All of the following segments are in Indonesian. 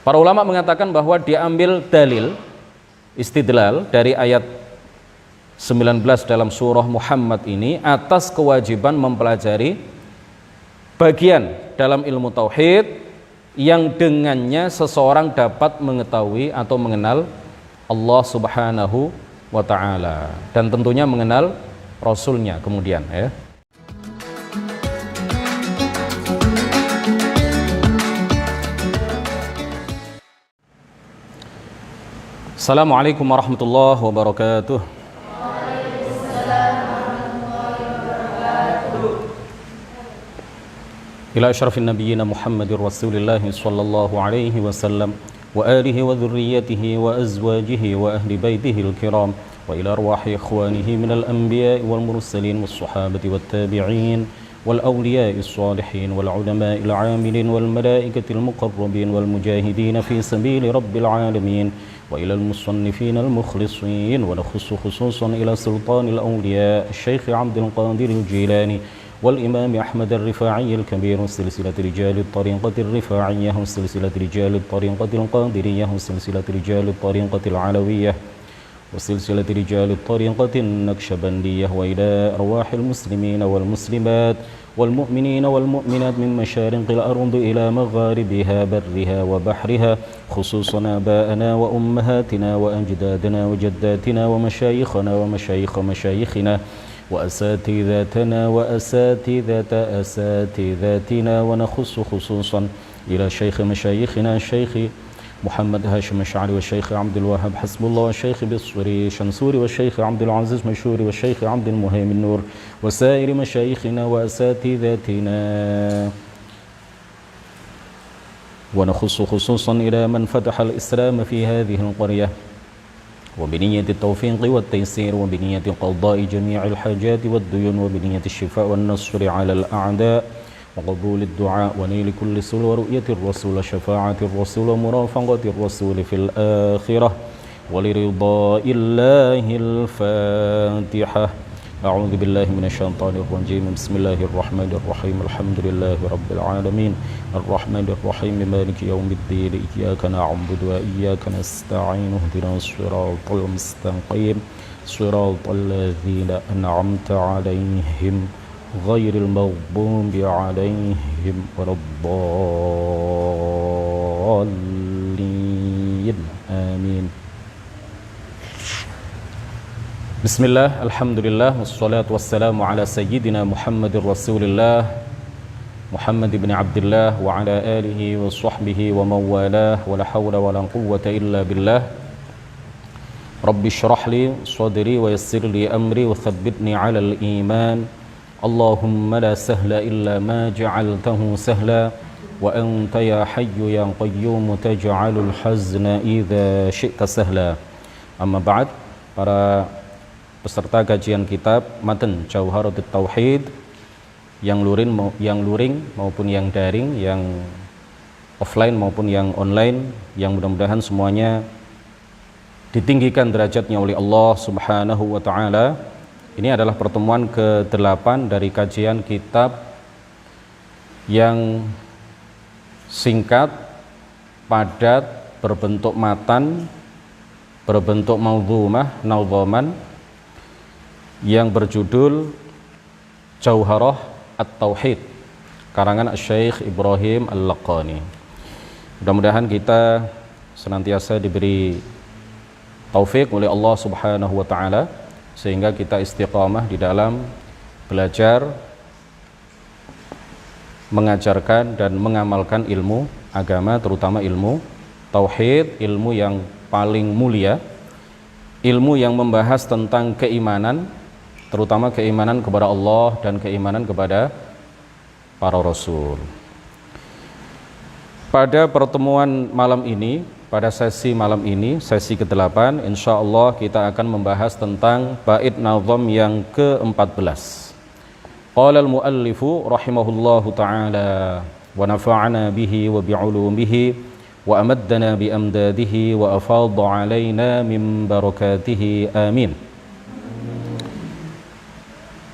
Para ulama mengatakan bahwa diambil dalil istidlal dari ayat 19 dalam surah Muhammad ini atas kewajiban mempelajari bagian dalam ilmu tauhid yang dengannya seseorang dapat mengetahui atau mengenal Allah Subhanahu wa ta'ala dan tentunya mengenal Rasulnya kemudian ya. Assalamualaikum warahmatullahi wabarakatuh. Ila asyrafin nabiyina Muhammadir Rasulillah sallallahu alaihi wasallam wa alihi wa dhurriyyatihi wa azwajihi wa ahli baitihi al-kiram wa ila arwahi ikhwanihi minal anbiya'i wal mursalin was sahabati wat tabi'in wal awliya'i as-salihin wal ulama'i al-'amilin wal malaikati al-muqarrabin wal mujahidin fi sabili rabbil alamin wa ila al-musannifin al-mukhlisin wa nakhussu khususan ila sultanil awliya' Syekh Abdul Qadir al-Jilani والإمام أحمد الرفاعي الكبير سلسلة رجال الطريقة الرفاعية وسلسلة رجال الطريقة القادرية وسلسلة رجال الطريقة العلوية وسلسلة رجال الطريقة النكشبندية وإلى أرواح المسلمين والمسلمات والمؤمنين والمؤمنات من مشارق الأرض إلى مغاربها برها وبحرها خصوصا آباءنا وأمهاتنا وأجدادنا وجداتنا ومشايخنا ومشايخ مشايخنا وأساتذتنا وأساتذة أساتذتنا ونخص خصوصا إلى شيخ مشايخنا الشيخ محمد هاشم الشعري والشيخ عبد الوهاب حسب الله والشيخ بالصوري شنصوري والشيخ عبد العزيز مشهوري والشيخ عبد المهيمن نور وسائر مشايخنا وأساتذتنا ونخص خصوصا إلى من فتح الإسلام في هذه القرية وبنية التوفيق والتيسير وبنية قضاء جميع الحاجات والديون وبنية الشفاء والنصر على الأعداء وقبول الدعاء ونيل كل سؤال ورؤية الرسول شفاعة الرسول ومرافقة الرسول في الآخرة ولرضاء الله الفاتحة. أعوذ بالله من الشيطان الرجيم. بسم الله الرحمن الرحيم. الحمد لله رب العالمين الرحمن الرحيم مالك يوم الدين إياك نعبد وإياك نستعين اهدنا الصراط المستقيم صراط الذين أنعمت عليهم غير المغضوب عليهم ولا الضالين آمين. Bismillah, alhamdulillah, wassalatu wassalamu ala sayyidina Muhammadir Rasulillah Muhammad ibn Abdullah wa ala alihi wa sahbihi wa mawalah wa la hawla wa la quwwata illa billah. Rabbi syrah li sadri wa yassir li amri wa thabbitni ala al-iman. Allahumma la sahla illa ma ja'altahu sahla wa anta ya hayyu ya qayyum taj'alul hazna idza syi'ta sahla. Amma ba'd, para peserta kajian kitab Matan Jauharatut Tauhid yang luring maupun yang daring, yang offline maupun yang online, yang mudah-mudahan semuanya ditinggikan derajatnya oleh Allah Subhanahu wa ta'ala. Ini adalah pertemuan ke-8 dari kajian kitab yang singkat, padat, berbentuk matan, berbentuk maudhumah, naudhaman, yang berjudul Jauharah At-Tauhid karangan Syekh Ibrahim Al-Laqani. Mudah-mudahan kita senantiasa diberi taufik oleh Allah Subhanahu wa ta'ala sehingga kita istiqamah di dalam belajar, mengajarkan dan mengamalkan ilmu agama, terutama ilmu tauhid, ilmu yang paling mulia, ilmu yang membahas tentang keimanan, terutama keimanan kepada Allah dan keimanan kepada para rasul. Pada pertemuan malam ini, pada sesi malam ini, sesi ke-8, insyaallah kita akan membahas tentang bait nazam yang ke-14. Qala al-muallifu rahimahullahu ta'ala wa nafa'ana bihi wa bi'ulumihi wa amaddana bi amdadihi wa afadha alaina min barakatihi amin.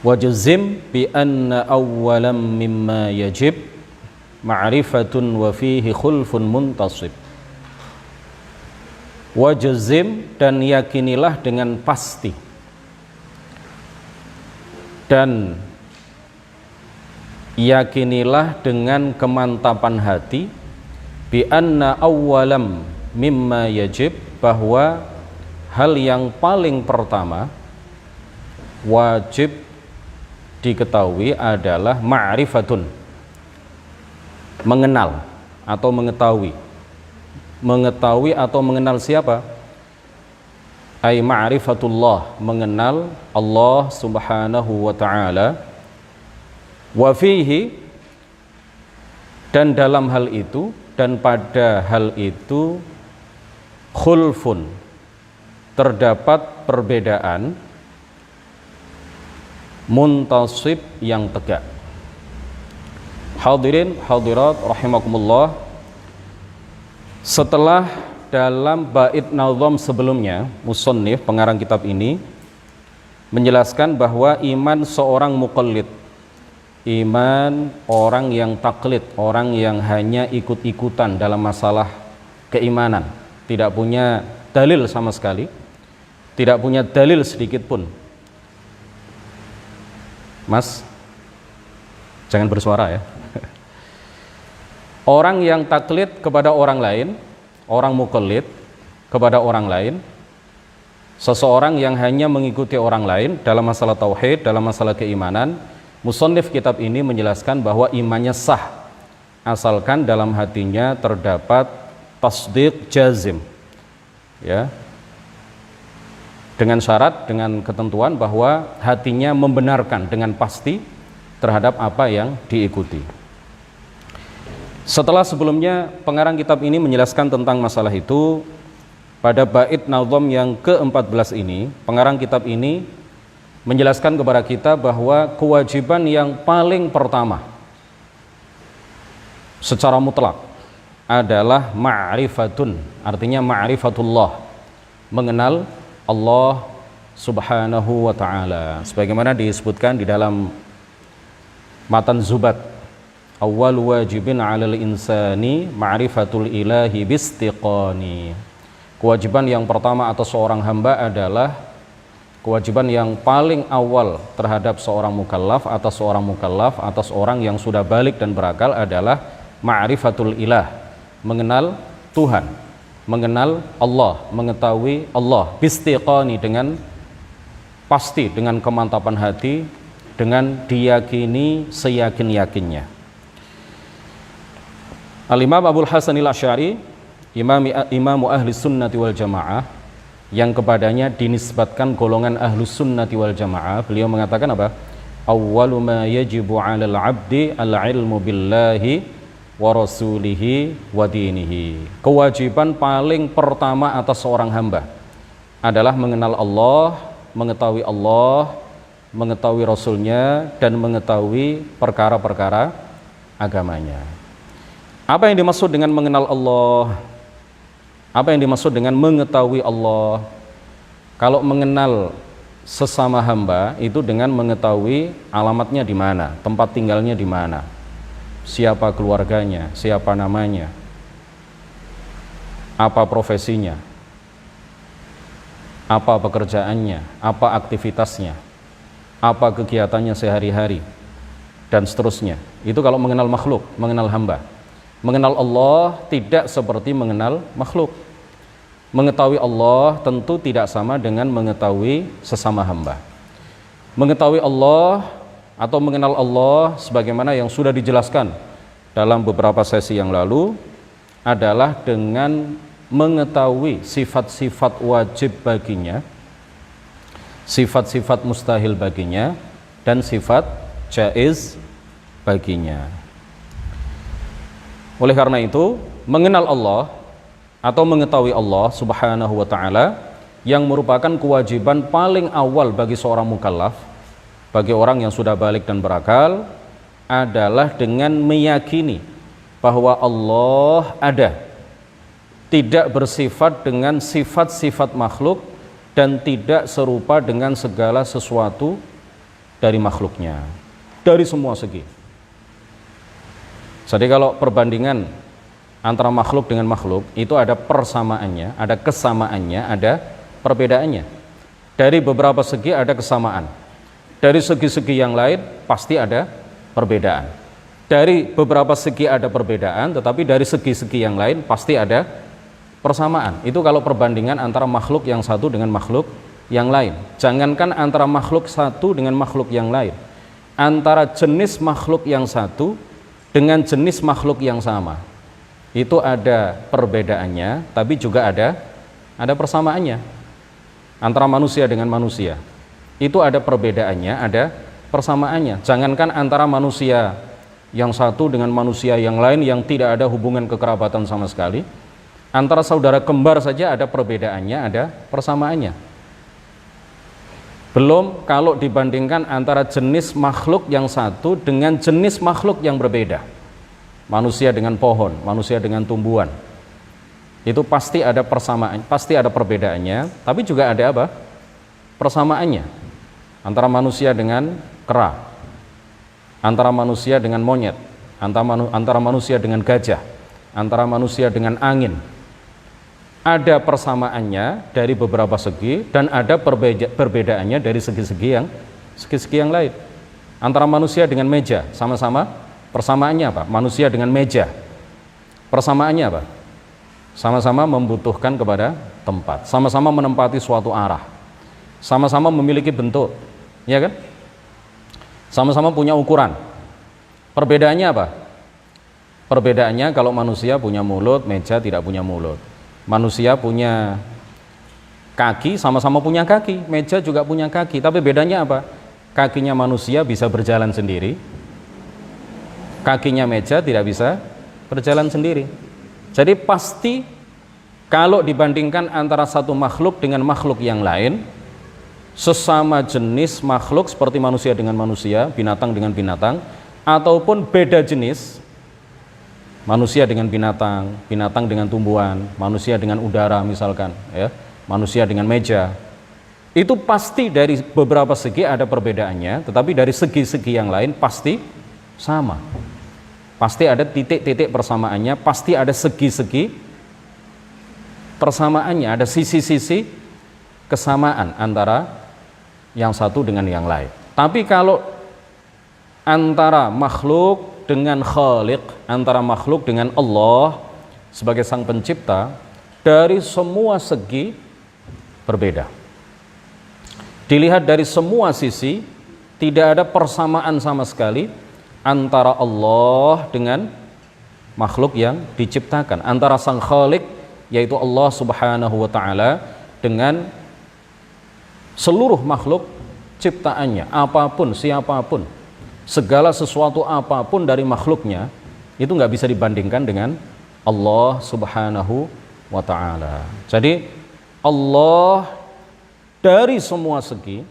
Wajzim bi anna awwalan mimma yajib ma'rifatun wa fihi khulfun muntasib Wajazim, dan yakinilah dengan pasti. Dan yakinilah dengan kemantapan hati bi anna awwalam mimma yajib, bahwa hal yang paling pertama wajib diketahui adalah ma'rifatun, mengenal atau mengetahui. Mengetahui atau mengenal siapa? Ai ma'rifatullah, mengenal Allah Subhanahu wa ta'ala. Wa fihi, dan dalam hal itu, dan pada hal itu, khulfun, terdapat perbedaan, muntasib, yang tegak. Hadirin hadirat rahimakumullah, setelah dalam bait nazam sebelumnya, musannif pengarang kitab ini menjelaskan bahwa iman seorang muqallid, iman orang yang taklid, orang yang hanya ikut-ikutan dalam masalah keimanan, tidak punya dalil sama sekali, tidak punya dalil sedikit pun. Mas, jangan bersuara ya. Orang yang taklid kepada orang lain, orang muqallid kepada orang lain, seseorang yang hanya mengikuti orang lain dalam masalah tauhid, dalam masalah keimanan, musannif kitab ini menjelaskan bahwa imannya sah asalkan dalam hatinya terdapat tasdiq jazim, ya, dengan syarat, dengan ketentuan bahwa hatinya membenarkan dengan pasti terhadap apa yang diikuti. Setelah sebelumnya pengarang kitab ini menjelaskan tentang masalah itu, pada bait nazam yang ke-14 ini, pengarang kitab ini menjelaskan kepada kita bahwa kewajiban yang paling pertama secara mutlak adalah ma'rifatun, artinya ma'rifatullah, mengenal Allah Subhanahu wa ta'ala, sebagaimana disebutkan di dalam matan Zubat, awwal wajibin 'alal insani ma'rifatul ilahi bistiqani. Kewajiban yang pertama atas seorang hamba adalah, kewajiban yang paling awal terhadap seorang mukallaf, atas orang yang sudah balik dan berakal adalah ma'rifatul ilah, mengenal Tuhan, mengenal Allah, mengetahui Allah bistiqani, dengan pasti, dengan kemantapan hati, dengan diyakini seyakin-yakinnya. Al-Imam Abul Hasan al-Asy'ari, Imam ahli sunnati wal jamaah, yang kepadanya dinisbatkan golongan ahlus sunnati wal jamaah, beliau mengatakan apa? Awwalu ma yajibu 'alal 'abdi al-'ilmu billahi wa rasulihi wa dinihi. Kewajiban paling pertama atas seorang hamba adalah mengenal Allah, mengetahui Rasulnya, dan mengetahui perkara-perkara agamanya. Apa yang dimaksud dengan mengenal Allah? Apa yang dimaksud dengan mengetahui Allah? Kalau mengenal sesama hamba itu dengan mengetahui alamatnya di mana, tempat tinggalnya di mana, siapa keluarganya, siapa namanya, apa profesinya, apa pekerjaannya, apa aktivitasnya, apa kegiatannya sehari-hari, dan seterusnya. Itu kalau mengenal makhluk, mengenal hamba. Mengenal Allah tidak seperti mengenal makhluk. Mengetahui Allah tentu tidak sama dengan mengetahui sesama hamba. Mengetahui Allah atau mengenal Allah sebagaimana yang sudah dijelaskan dalam beberapa sesi yang lalu adalah dengan mengetahui sifat-sifat wajib baginya, sifat-sifat mustahil baginya, dan sifat jaiz baginya. Oleh karena itu, mengenal Allah atau mengetahui Allah Subhanahu wa ta'ala yang merupakan kewajiban paling awal bagi seorang mukallaf, bagi orang yang sudah balik dan berakal, adalah dengan meyakini bahwa Allah ada, tidak bersifat dengan sifat-sifat makhluk, dan tidak serupa dengan segala sesuatu dari makhluknya, dari semua segi. Jadi kalau perbandingan antara makhluk dengan makhluk itu ada persamaannya, ada kesamaannya, ada perbedaannya. Dari beberapa segi ada kesamaan, dari segi-segi yang lain pasti ada perbedaan. Dari beberapa segi ada perbedaan, tetapi dari segi-segi yang lain pasti ada persamaan. Itu kalau perbandingan antara makhluk yang satu dengan makhluk yang lain. Jangankan antara makhluk satu dengan makhluk yang lain, antara jenis makhluk yang satu dengan jenis makhluk yang sama, itu ada perbedaannya, tapi juga ada persamaannya. Antara manusia dengan manusia itu ada perbedaannya, ada persamaannya. Jangankan antara manusia yang satu dengan manusia yang lain yang tidak ada hubungan kekerabatan sama sekali, antara saudara kembar saja ada perbedaannya, ada persamaannya. Belum kalau dibandingkan antara jenis makhluk yang satu dengan jenis makhluk yang berbeda. Manusia dengan pohon, manusia dengan tumbuhan. Itu pasti ada persamaan, pasti ada perbedaannya, tapi juga ada apa? Persamaannya. Antara manusia dengan kera, antara manusia dengan monyet, antara manusia dengan gajah, antara manusia dengan angin. Ada persamaannya dari beberapa segi dan ada perbedaannya dari segi-segi yang lain. Antara manusia dengan meja, sama-sama persamaannya apa? Manusia dengan meja, persamaannya apa? Sama-sama membutuhkan kepada tempat, sama-sama menempati suatu arah, sama-sama memiliki bentuk, ya kan? Sama-sama punya ukuran. Perbedaannya apa? Perbedaannya kalau manusia punya mulut, meja tidak punya mulut. Manusia punya kaki, sama-sama punya kaki, meja juga punya kaki, tapi bedanya apa? Kakinya manusia bisa berjalan sendiri, kakinya meja tidak bisa berjalan sendiri. Jadi pasti kalau dibandingkan antara satu makhluk dengan makhluk yang lain, sesama jenis makhluk seperti manusia dengan manusia, binatang dengan binatang, ataupun beda jenis, manusia dengan binatang, binatang dengan tumbuhan, manusia dengan udara misalkan, ya, manusia dengan meja, itu pasti dari beberapa segi ada perbedaannya, tetapi dari segi-segi yang lain pasti sama. Pasti ada titik-titik persamaannya, pasti ada segi-segi persamaannya, ada sisi-sisi kesamaan antara yang satu dengan yang lain. Tapi kalau antara makhluk dengan Khaliq, antara makhluk dengan Allah sebagai sang pencipta, dari semua segi berbeda. Dilihat dari semua sisi, tidak ada persamaan sama sekali antara Allah dengan makhluk yang diciptakan, antara sang Khaliq yaitu Allah Subhanahu wa taala dengan seluruh makhluk ciptaannya, apapun, siapapun, segala sesuatu apapun dari makhluknya, itu nggak bisa dibandingkan dengan Allah Subhanahu wa ta'ala. Jadi Allah dari semua segi,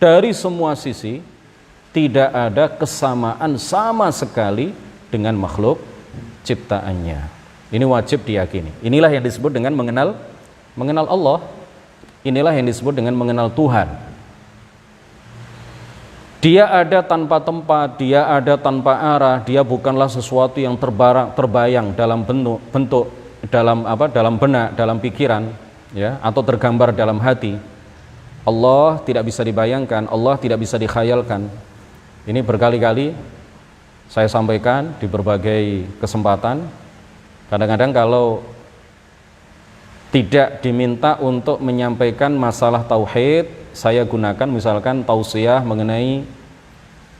dari semua sisi, tidak ada kesamaan sama sekali dengan makhluk ciptaannya. Ini wajib diyakini. Inilah yang disebut dengan mengenal Allah. Inilah yang disebut dengan mengenal Tuhan. Dia ada tanpa tempat, dia ada tanpa arah, dia bukanlah sesuatu yang terbayang dalam bentuk dalam benak, dalam pikiran, ya, atau tergambar dalam hati. Allah tidak bisa dibayangkan, Allah tidak bisa dikhayalkan. Ini berkali-kali saya sampaikan di berbagai kesempatan. Kadang-kadang kalau tidak diminta untuk menyampaikan masalah tauhid, saya gunakan misalkan tausiah mengenai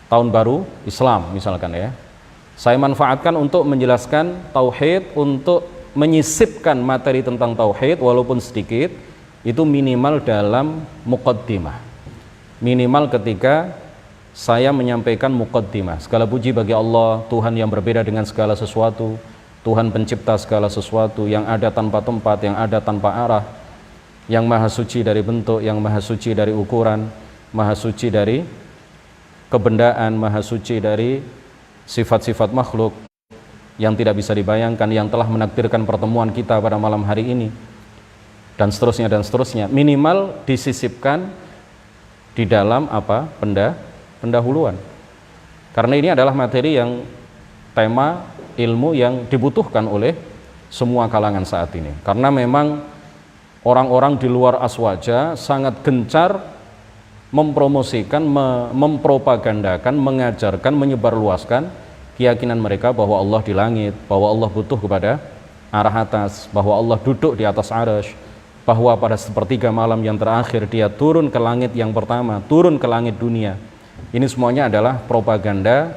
tahun baru Islam misalkan, ya. Saya manfaatkan untuk menjelaskan tauhid, untuk menyisipkan materi tentang tauhid walaupun sedikit, itu minimal dalam muqaddimah. Minimal ketika saya menyampaikan muqaddimah. Segala puji bagi Allah, Tuhan yang berbeda dengan segala sesuatu, Tuhan pencipta segala sesuatu, yang ada tanpa tempat, yang ada tanpa arah, yang maha suci dari bentuk, yang maha suci dari ukuran, maha suci dari kebendaan, maha suci dari sifat-sifat makhluk yang tidak bisa dibayangkan, yang telah menakdirkan pertemuan kita pada malam hari ini, dan seterusnya dan seterusnya. Minimal disisipkan di dalam pendahuluan, karena ini adalah materi yang tema ilmu yang dibutuhkan oleh semua kalangan saat ini. Karena memang orang-orang di luar Aswaja sangat gencar mempromosikan, mempropagandakan, mengajarkan, menyebarluaskan keyakinan mereka bahwa Allah di langit, bahwa Allah butuh kepada arah atas, bahwa Allah duduk di atas arsy, bahwa pada sepertiga malam yang terakhir dia turun ke langit yang pertama, turun ke langit dunia. Ini semuanya adalah propaganda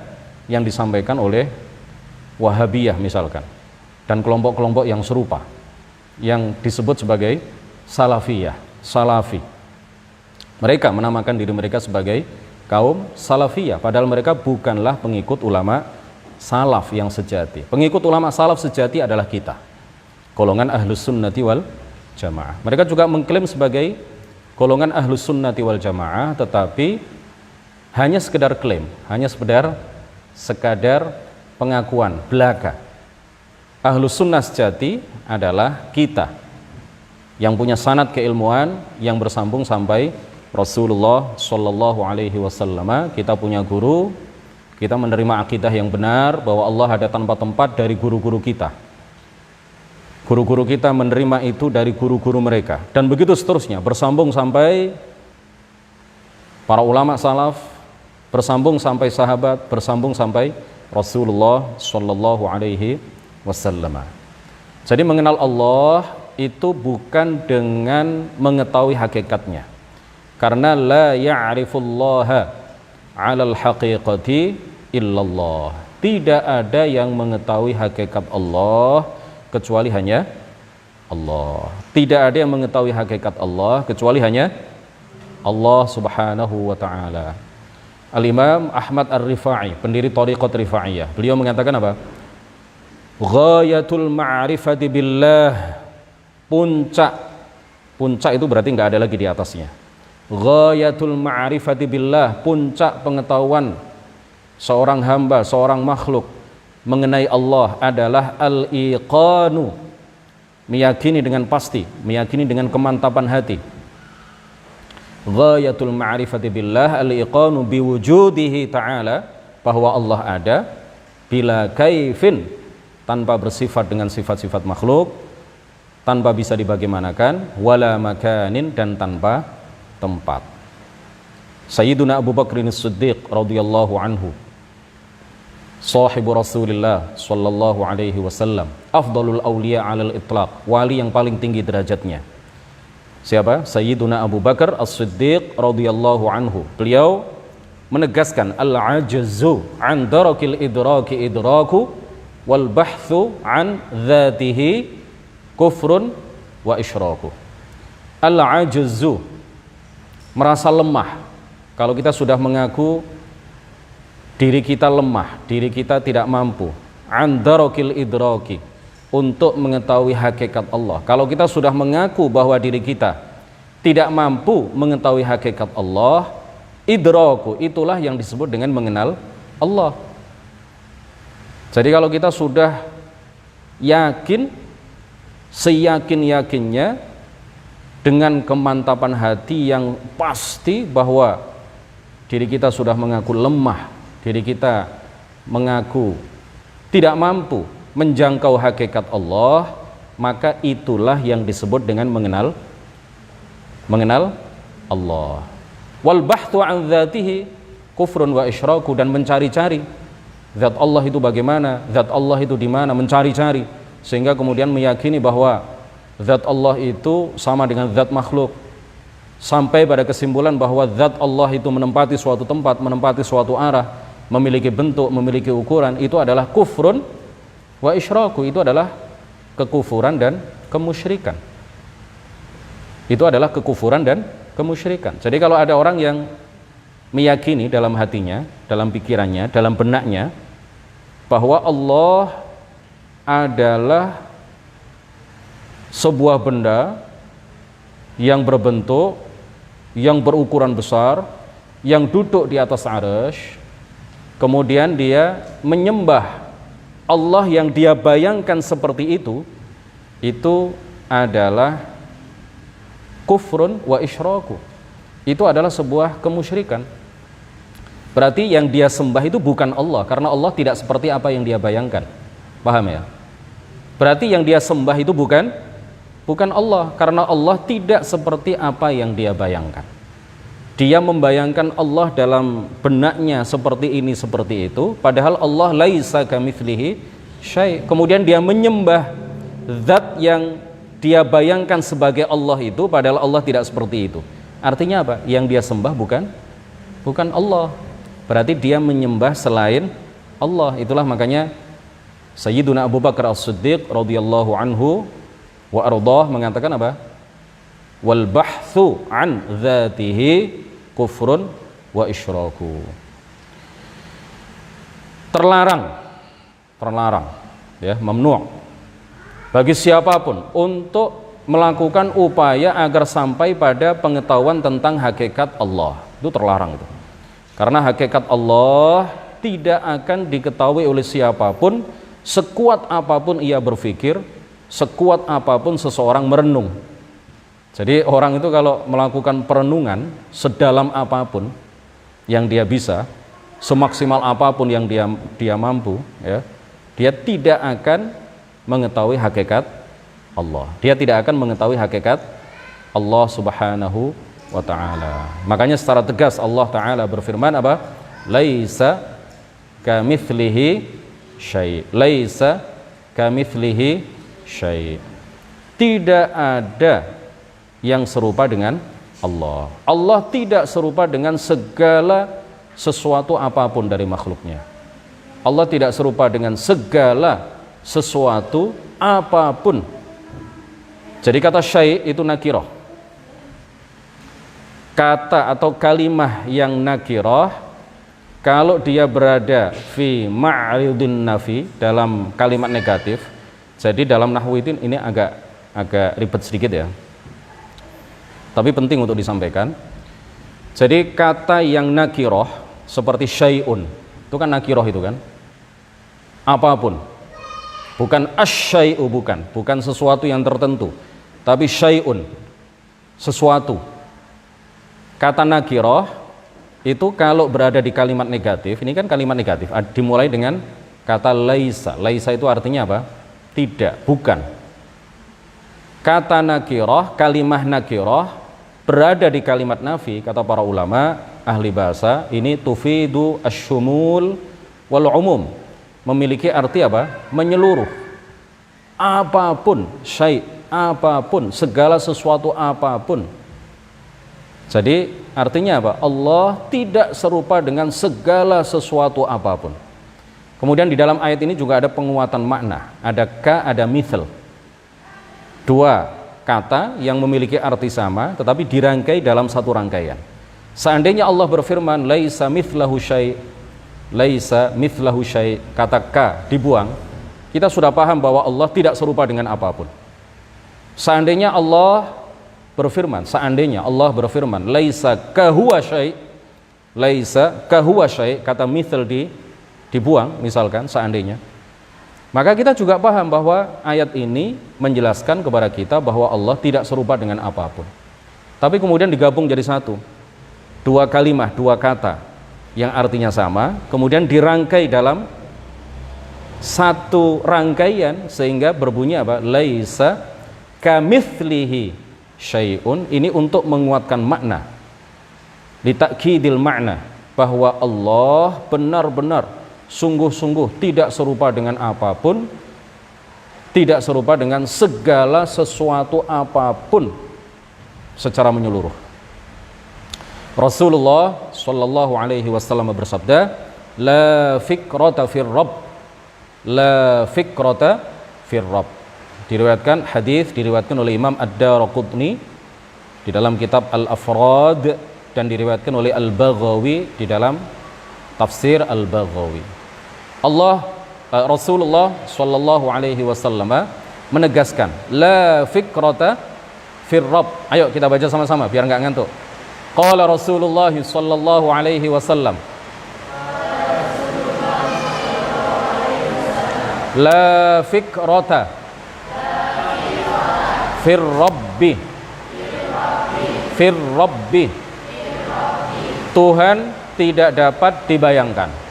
yang disampaikan oleh Wahabiyah misalkan, dan kelompok-kelompok yang serupa yang disebut sebagai Salafiyah, Salafi. Mereka menamakan diri mereka sebagai kaum Salafiyah, padahal mereka bukanlah pengikut ulama salaf yang sejati. Pengikut ulama salaf sejati adalah kita, golongan Ahlus Sunnati wal Jamaah. Mereka juga mengklaim sebagai golongan Ahlus Sunnati wal Jamaah, tetapi hanya sekedar klaim, hanya sekadar pengakuan belaka. Ahlus Sunnah sejati adalah kita yang punya sanad keilmuan yang bersambung sampai Rasulullah Shallallahu Alaihi Wasallam. Kita punya guru, kita menerima akidah yang benar bahwa Allah ada tanpa tempat dari guru-guru kita. Guru-guru kita menerima itu dari guru-guru mereka, dan begitu seterusnya, bersambung sampai para ulama salaf, bersambung sampai sahabat, bersambung sampai Rasulullah Shallallahu Alaihi Wasallam. Jadi mengenal Allah itu bukan dengan mengetahui hakikatnya, karena la ya'rifullaha 'alal haqiqati illallah. Tidak ada yang mengetahui hakikat Allah kecuali hanya Allah. Tidak ada yang mengetahui hakikat Allah kecuali hanya Allah Subhanahu wa ta'ala. Al-Imam Ahmad Ar-Rifai, pendiri Thariqat Rifaiyah, beliau mengatakan apa? Ghayatul ma'rifati billah. Puncak itu berarti nggak ada lagi di atasnya. Ghayatul ma'rifati billah, puncak pengetahuan seorang hamba, seorang makhluk mengenai Allah adalah al-iqanu, meyakini dengan pasti, meyakini dengan kemantapan hati. Ghayatul ma'rifati billah al-iqanu biwujudihi ta'ala, bahwa Allah ada, bila kaifin, tanpa bersifat dengan sifat-sifat makhluk, tanpa bisa dibagaimanakan, wala makanin, dan tanpa tempat. Sayyiduna Abu Bakr As-Siddiq radhiyallahu anhu, sahibu Rasulullah sallallahu alaihi wasallam, afdalul awliya 'alal itlaq, wali yang paling tinggi derajatnya. Siapa? Sayyiduna Abu Bakar As-Siddiq radhiyallahu anhu. Beliau menegaskan al-'ajzu 'an darakil idraki idraku wal bahthu 'an dzatihi kufrun wa isyraku. Al-'ajzu, merasa lemah. Kalau kita sudah mengaku diri kita lemah, diri kita tidak mampu, 'an darakil idraki, untuk mengetahui hakikat Allah. Kalau kita sudah mengaku bahwa diri kita tidak mampu mengetahui hakikat Allah, idraku, itulah yang disebut dengan mengenal Allah. Jadi kalau kita sudah yakin, seyakin-yakinnya, dengan kemantapan hati yang pasti bahwa diri kita sudah mengaku lemah, diri kita mengaku tidak mampu menjangkau hakikat Allah, maka itulah yang disebut dengan mengenal Allah. Wal bahthu an dzatihi kufrun wa isyraku, dan mencari-cari zat Allah itu bagaimana, zat Allah itu di mana, mencari-cari sehingga kemudian meyakini bahwa zat Allah itu sama dengan zat makhluk, sampai pada kesimpulan bahwa zat Allah itu menempati suatu tempat, menempati suatu arah, memiliki bentuk, memiliki ukuran. Itu adalah kufrun wa isyraku, itu adalah kekufuran dan kemusyrikan. Itu adalah kekufuran dan kemusyrikan. Jadi kalau ada orang yang meyakini dalam hatinya, dalam pikirannya, dalam benaknya bahwa Allah adalah sebuah benda yang berbentuk, yang berukuran besar, yang duduk di atas arsy, kemudian dia menyembah Allah yang dia bayangkan seperti itu adalah kufrun wa isyraku. Itu adalah sebuah kemusyrikan. Berarti yang dia sembah itu bukan Allah, karena Allah tidak seperti apa yang dia bayangkan. Paham ya? Berarti yang dia sembah itu bukan Allah, karena Allah tidak seperti apa yang dia bayangkan. Dia membayangkan Allah dalam benaknya seperti ini, seperti itu, padahal Allah laisa kamitslihi syai'. Kemudian dia menyembah zat yang dia bayangkan sebagai Allah itu, padahal Allah tidak seperti itu. Artinya apa? Yang dia sembah bukan Allah. Berarti dia menyembah selain Allah. Itulah makanya Sayyiduna Abu Bakar As-Siddiq radhiyallahu anhu wa ardhah mengatakan apa? Wal bahthu an dzatihi kufrun wa isyraku. Terlarang ya, mamnu' bagi siapapun untuk melakukan upaya agar sampai pada pengetahuan tentang hakikat Allah. Itu terlarang itu. Karena hakikat Allah tidak akan diketahui oleh siapapun, sekuat apapun ia berpikir, sekuat apapun seseorang merenung. Jadi orang itu kalau melakukan perenungan sedalam apapun yang dia bisa, semaksimal apapun yang dia mampu, ya, dia tidak akan mengetahui hakikat Allah. Dia tidak akan mengetahui hakikat Allah Subhanahu wa ta'ala. Makanya secara tegas Allah Ta'ala berfirman apa? Laisa kamitslihi syai'. Laisa kamitslihi syai'. Tidak ada yang serupa dengan Allah. Allah tidak serupa dengan segala sesuatu apapun dari makhluknya. Allah tidak serupa dengan segala sesuatu apapun. Jadi kata syai' itu nakirah. Kata atau kalimah yang nakirah, kalau dia berada fi ma'ridin nafi, dalam kalimat negatif. Jadi dalam nahwu itu ini agak ribet sedikit ya, tapi penting untuk disampaikan. Jadi kata yang nakirah seperti syai'un, itu kan nakirah itu kan, apapun. Bukan asy-syai'u, bukan sesuatu yang tertentu, tapi syai'un, sesuatu. Kata nakirah itu kalau berada di kalimat negatif, ini kan kalimat negatif, dimulai dengan kata laisa. Laisa itu artinya apa? Tidak, bukan. Kata nakirah, kalimah nakirah berada di kalimat nafi, kata para ulama ahli bahasa, ini tufidu asyumul wal umum, memiliki arti apa? Menyeluruh. Apapun, syai', apapun, segala sesuatu apapun. Jadi artinya apa? Allah tidak serupa dengan segala sesuatu apapun. Kemudian di dalam ayat ini juga ada penguatan makna, ada ka, ada mithal. Dua kata yang memiliki arti sama tetapi dirangkai dalam satu rangkaian. Seandainya Allah berfirman laisa mithlahu syai', laisa mithlahu syai', kata ka dibuang, kita sudah paham bahwa Allah tidak serupa dengan apapun. Seandainya Allah berfirman laisa kahuwa syai', laisa kahuwa syai', kata mithal dibuang misalkan, seandainya, maka kita juga paham bahwa ayat ini menjelaskan kepada kita bahwa Allah tidak serupa dengan apapun. Tapi kemudian digabung jadi satu, dua kalimah, dua kata yang artinya sama, kemudian dirangkai dalam satu rangkaian sehingga berbunyi apa? Laisa kamitslihi syai'un. Ini untuk menguatkan makna, litakkidil makna, bahwa Allah benar-benar sungguh-sungguh tidak serupa dengan apapun, tidak serupa dengan segala sesuatu apapun secara menyeluruh. Rasulullah Shallallahu Alaihi Wasallam bersabda, la fikrata fir rabb, la fikrata fir rabb. Diriwayatkan hadis, diriwayatkan oleh Imam Ad-Daraqutni di dalam kitab Al-Afrad dan diriwayatkan oleh Al-Baghawi di dalam tafsir Al-Baghawi. Rasulullah Shallallahu Alaihi Wasallam menegaskan la fikrata fir rabb. Ayo kita baca sama-sama biar nggak ngantuk. Qala Rasulullah Shallallahu Alaihi Wasallam, la fikrata fir rabbi, fir rabbi, Tuhan tidak dapat dibayangkan.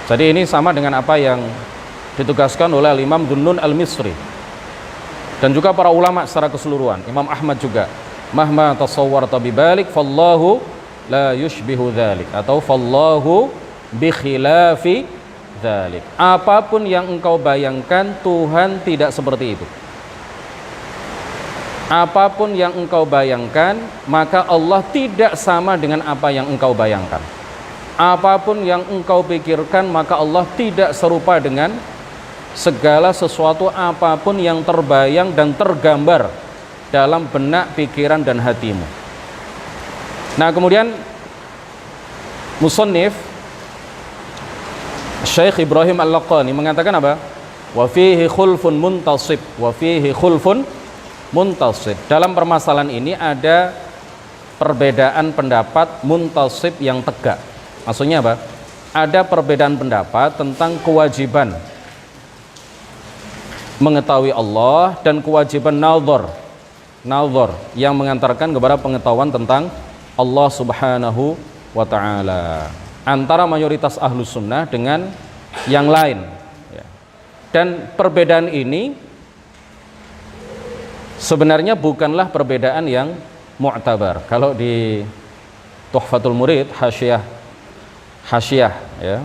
Jadi ini sama dengan apa yang ditugaskan oleh Imam Dhunnun al-Misri dan juga para ulama secara keseluruhan. Imam Ahmad juga, mahma tasawwarta bibalik fallahu la yushbihu dzalik, atau fallahu bi khilafi dzalik. Apapun yang engkau bayangkan, Tuhan tidak seperti itu. Apapun yang engkau bayangkan, maka Allah tidak sama dengan apa yang engkau bayangkan. Apapun yang engkau pikirkan, maka Allah tidak serupa dengan segala sesuatu apapun yang terbayang dan tergambar dalam benak, pikiran, dan hatimu. Nah, kemudian musannif Syekh Ibrahim Al-Laqani mengatakan apa? Wa fihi khulfun muntasib, wa fihi khulfun muntasib. Dalam permasalahan ini ada perbedaan pendapat muntasib yang tegak. Maksudnya apa? Ada perbedaan pendapat tentang kewajiban mengetahui Allah dan kewajiban nazar yang mengantarkan kepada pengetahuan tentang Allah Subhanahu wa ta'ala, antara mayoritas ahlus sunnah dengan yang lain. Dan perbedaan ini sebenarnya bukanlah perbedaan yang mu'tabar. Kalau di Tuhfatul Murid Hasyiah ya,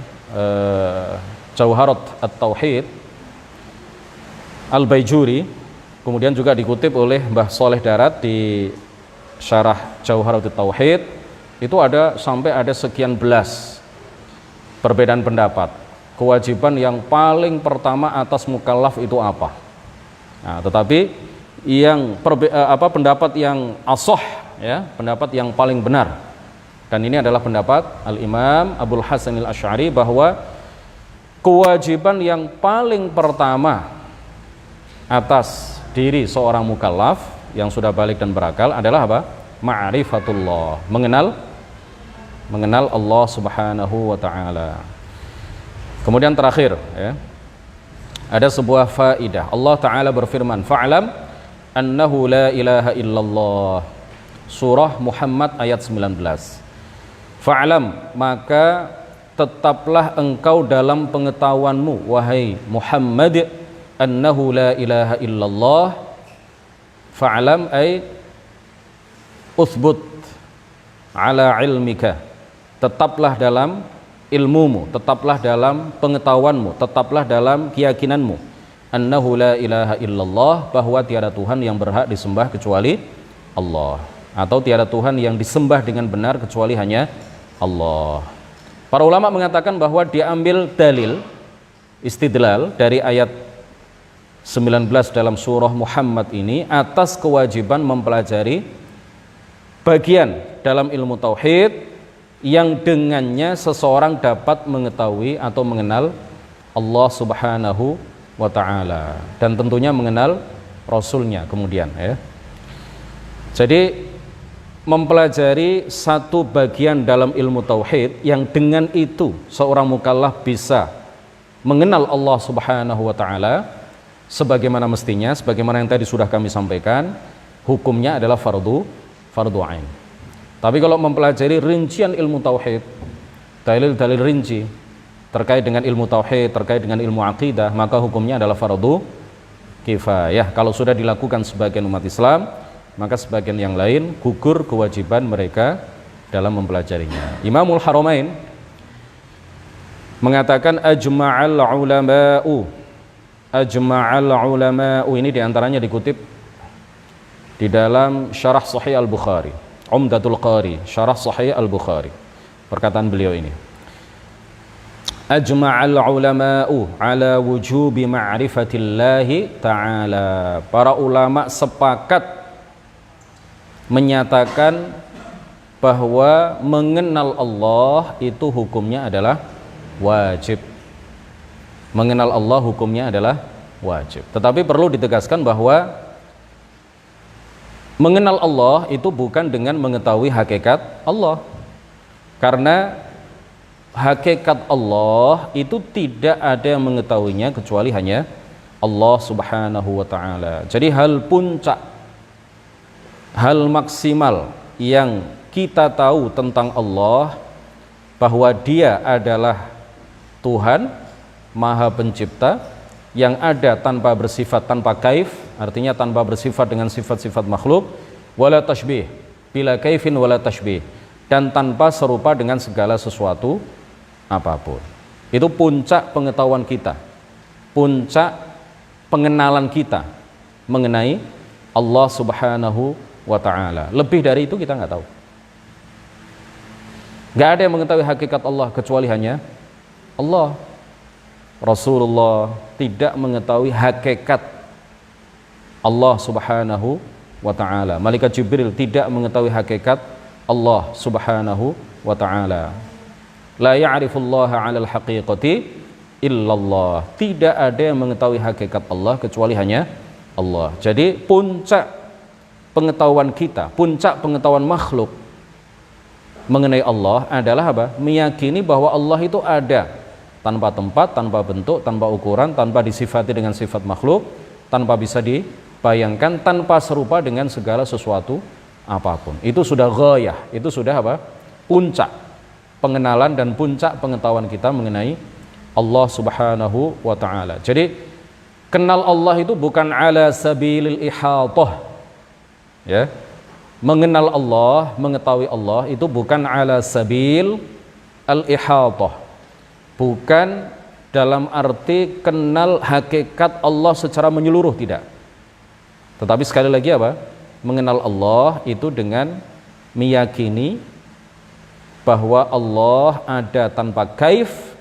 Jauharat At-Tauhid Al-Baijuri, kemudian juga dikutip oleh Mbah Soleh Darat di Syarah Jauharat At-Tauhid, itu sampai ada sekian belas perbedaan pendapat. Kewajiban yang paling pertama atas mukallaf itu apa? Nah, tetapi yang pendapat yang ashah ya, pendapat yang paling benar, dan ini adalah pendapat Al-Imam Abdul Hasan Al-Asy'ari, bahwa kewajiban yang paling pertama atas diri seorang mukallaf yang sudah balik dan berakal adalah apa? Ma'rifatullah, mengenal Allah Subhanahu wa ta'ala. Kemudian terakhir ya, ada sebuah faidah. Allah Ta'ala berfirman, fa'lam annahu la ilaha illallah, surah Muhammad ayat 19. Fa'lam, maka tetaplah engkau dalam pengetahuanmu wahai Muhammad, annahu la ilaha illallah. Fa'lam ay uthbut ala ilmika, tetaplah dalam ilmumu, tetaplah dalam pengetahuanmu, tetaplah dalam keyakinanmu, annahu la ilaha illallah, bahwa tiada Tuhan yang berhak disembah kecuali Allah, atau tiada Tuhan yang disembah dengan benar kecuali hanya Allah. Para ulama mengatakan bahwa diambil dalil istidlal dari ayat 19 dalam surah Muhammad ini atas kewajiban mempelajari bagian dalam ilmu tauhid yang dengannya seseorang dapat mengetahui atau mengenal Allah Subhanahu wa ta'ala, dan tentunya mengenal Rasulnya kemudian ya. Jadi mempelajari satu bagian dalam ilmu tauhid yang dengan itu seorang mukallaf bisa mengenal Allah Subhanahu wa ta'ala sebagaimana mestinya, sebagaimana yang tadi sudah kami sampaikan, hukumnya adalah fardu ain. Tapi kalau mempelajari rincian ilmu tauhid, dalil-dalil rinci terkait dengan ilmu tauhid, terkait dengan ilmu akidah, maka hukumnya adalah fardu kifayah. Kalau sudah dilakukan sebagian umat Islam, maka sebagian yang lain gugur kewajiban mereka dalam mempelajarinya. Imamul Haramain mengatakan ajma'al ulama'u, ini diantaranya dikutip di dalam Syarah Sahih Al-Bukhari, Umdatul Qari, Syarah Sahih Al-Bukhari. Perkataan beliau ini, ajma'al ulama'u ala wujubi ma'rifatillahi ta'ala. Para ulama sepakat menyatakan bahwa mengenal Allah itu hukumnya adalah wajib. Mengenal Allah hukumnya adalah wajib. Tetapi perlu ditegaskan bahwa mengenal Allah itu bukan dengan mengetahui hakikat Allah. Karena hakikat Allah itu tidak ada yang mengetahuinya kecuali hanya Allah Subhanahu wa ta'ala. Jadi hal puncak, hal maksimal yang kita tahu tentang Allah, bahwa Dia adalah Tuhan Maha Pencipta yang ada tanpa bersifat, tanpa kaif, artinya tanpa bersifat dengan sifat-sifat makhluk, wala tashbih, bila kaifin wala tashbih, dan tanpa serupa dengan segala sesuatu apapun. Itu puncak pengetahuan kita, puncak pengenalan kita mengenai Allah Subhanahu wa ta'ala. Lebih dari itu kita nggak tahu. Nggak ada yang mengetahui hakikat Allah kecuali hanya Allah. Rasulullah tidak mengetahui hakikat Allah Subhanahu wa ta'ala. Malaikat Jibril tidak mengetahui hakikat Allah Subhanahu wa ta'ala. La ya'rifullaha 'alal haqiqati illallah. Tidak ada yang mengetahui hakikat Allah kecuali hanya Allah. Jadi puncak pengetahuan kita, puncak pengetahuan makhluk mengenai Allah adalah apa? Meyakini bahwa Allah itu ada, tanpa tempat, tanpa bentuk, tanpa ukuran, tanpa disifati dengan sifat makhluk, tanpa bisa dibayangkan, tanpa serupa dengan segala sesuatu apapun. Itu sudah ghayah, itu sudah apa? Puncak pengenalan dan puncak pengetahuan kita mengenai Allah Subhanahu wa ta'ala. Jadi kenal Allah itu bukan ala sabilil ihatah, ya. Mengenal Allah, mengetahui Allah itu bukan ala sabil al-ihatah, bukan dalam arti kenal hakikat Allah secara menyeluruh, tidak. Tetapi sekali lagi apa? Mengenal Allah itu dengan meyakini bahwa Allah ada tanpa kaif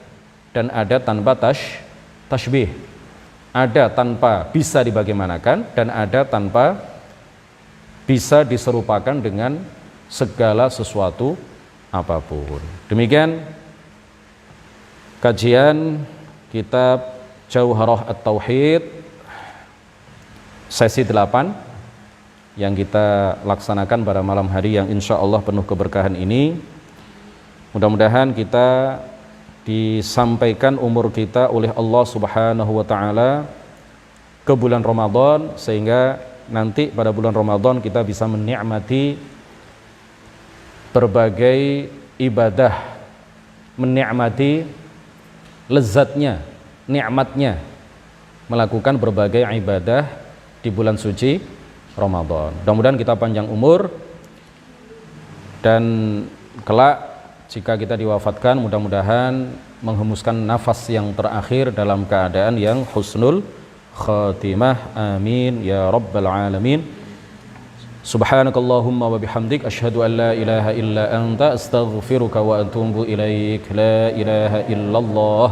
dan ada tanpa tashbih, ada tanpa bisa dibagaimanakan dan ada tanpa bisa diserupakan dengan segala sesuatu apapun. Demikian kajian kitab Jauharah At-Tauhid sesi 8 yang kita laksanakan pada malam hari yang insya Allah penuh keberkahan ini. Mudah-mudahan kita disampaikan umur kita oleh Allah Subhanahu wa ta'ala ke bulan Ramadan, sehingga nanti pada bulan Ramadan kita bisa menikmati berbagai ibadah, menikmati lezatnya, nikmatnya melakukan berbagai ibadah di bulan suci Ramadan. Mudah-mudahan kita panjang umur dan kelak jika kita diwafatkan mudah-mudahan menghembuskan nafas yang terakhir dalam keadaan yang husnul khatimah. Amin ya rabbal alamin. Subhanakallahumma wa bihamdik asyhadu an la ilaha illa anta astaghfiruka wa atubu ilaik. La ilaha illallah.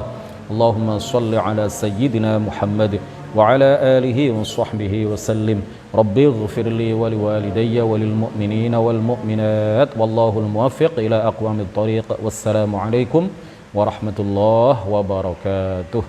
Allahumma shalli ala sayyidina Muhammad wa ala alihi wa sahbihi wa sallim. Rabbi ighfir li wa liwalidayya wa lil mu'minina wal mu'minat wallahu al muwaffiq ila aqwamit thariq. Wassalamu alaikum warahmatullahi wabarakatuh.